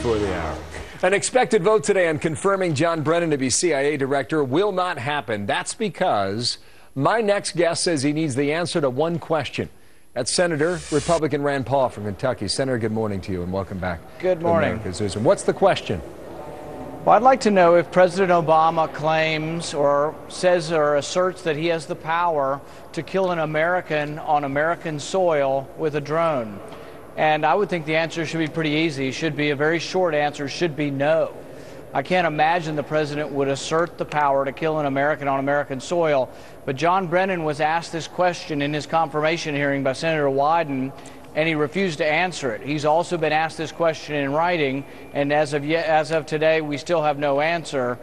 before the hour. An expected vote today on confirming John Brennan to be CIA director will not happen. That's because my next guest says he needs the answer to one question. That's Senator Republican Rand Paul from Kentucky. Senator, good morning to you and welcome back. Good morning. Newsroom. What's the question? Well, I'd like to know if President Obama claims or says or asserts that he has the power to kill an American on American soil with a drone. And I would think the answer should be pretty easy. It should be a very short answer, should be no. I can't imagine the president would assert the power to kill an American on American soil. But John Brennan was asked this question in his confirmation hearing by Senator Wyden, and he refused to answer it. He's also been asked this question in writing, and as of today, we still have no answer.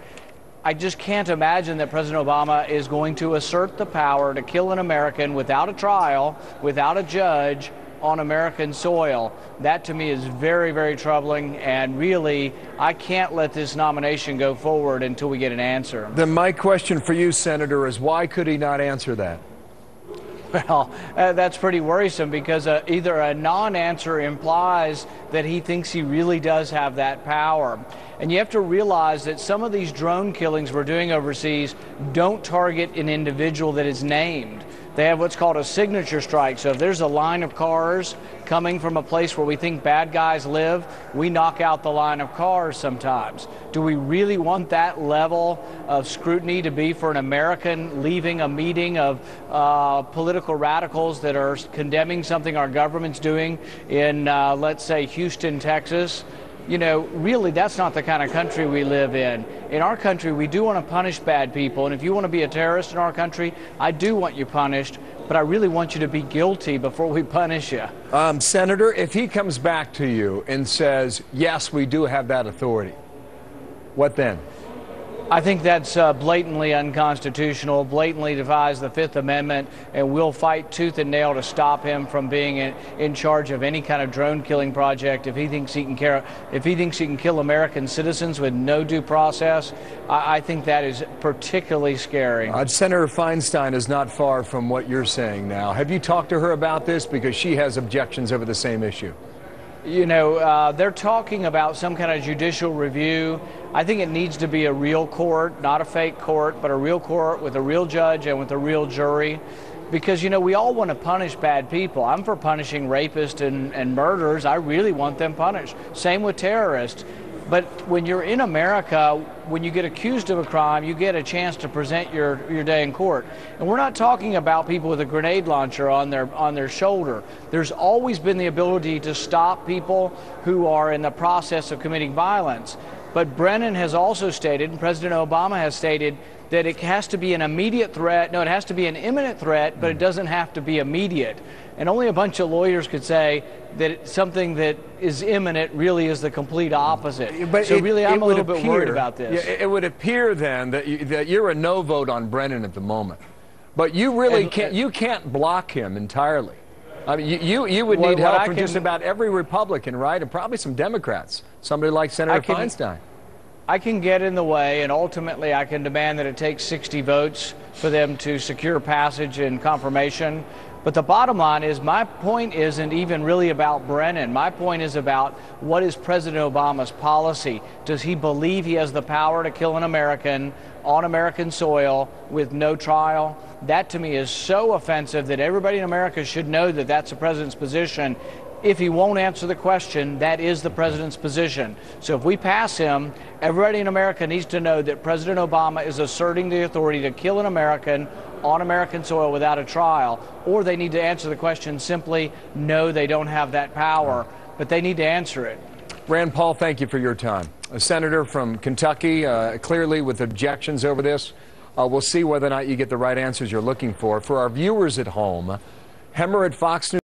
I just can't imagine that President Obama is going to assert the power to kill an American without a trial, without a judge, on American soil. That to me is very, very troubling, and really, I can't let this nomination go forward until we get an answer. Then my question for you, Senator, is why could he not answer that? Well, that's pretty worrisome because either a non-answer implies that he thinks he really does have that power. And you have to realize that some of these drone killings we're doing overseas don't target an individual that is named. They have what's called a signature strike. So if there's a line of cars coming from a place where we think bad guys live, we knock out the line of cars sometimes. Do we really want that level of scrutiny to be for an American leaving a meeting of political radicals that are condemning something our government's doing in, let's say, Houston, Texas? You know, really, that's not the kind of country we live in. In our country, we do want to punish bad people, and if you want to be a terrorist in our country, I do want you punished, but I really want you to be guilty before we punish you. Senator, if he comes back to you and says, yes, we do have that authority, what then? I think that's blatantly unconstitutional, blatantly defies the Fifth Amendment, and we'll fight tooth and nail to stop him from being in charge of any kind of drone killing project. If he thinks he can kill American citizens with no due process, I think that is particularly scary. Senator Feinstein is not far from what you're saying now. Have you talked to her about this? Because she has objections over the same issue. You know, they're talking about some kind of judicial review. I think it needs to be a real court, not a fake court, but a real court with a real judge and with a real jury. Because, you know, we all want to punish bad people. I'm for punishing rapists and murderers. I really want them punished. Same with terrorists. But when you're in America, when you get accused of a crime, you get a chance to present your day in court. And we're not talking about people with a grenade launcher on their shoulder. There's always been the ability to stop people who are in the process of committing violence. But Brennan has also stated, and President Obama has stated, that it has to be an immediate threat. No, it has to be an imminent threat, but it doesn't have to be immediate. And only a bunch of lawyers could say that something that is imminent really is the complete opposite. But so really, I'm a little bit worried about this. It would appear then that you're a no vote on Brennan at the moment. But you really can't block him entirely. I mean, you would need help from just about every Republican, right? And probably some Democrats. Somebody like Senator Feinstein. I can get in the way, and ultimately I can demand that it takes 60 votes for them to secure passage and confirmation. But the bottom line is, my point isn't even really about Brennan. My point is about what is President Obama's policy. Does he believe he has the power to kill an American on American soil with no trial? That to me is so offensive that everybody in America should know that that's the president's position. If he won't answer the question, that is the president's position. So if we pass him, everybody in America needs to know that President Obama is asserting the authority to kill an American on American soil without a trial, or they need to answer the question simply, no, they don't have that power, but they need to answer it. Rand Paul, thank you for your time. A senator from Kentucky, clearly with objections over this. We'll see whether or not you get the right answers you're looking for. For our viewers at home, Hemmer at Fox News.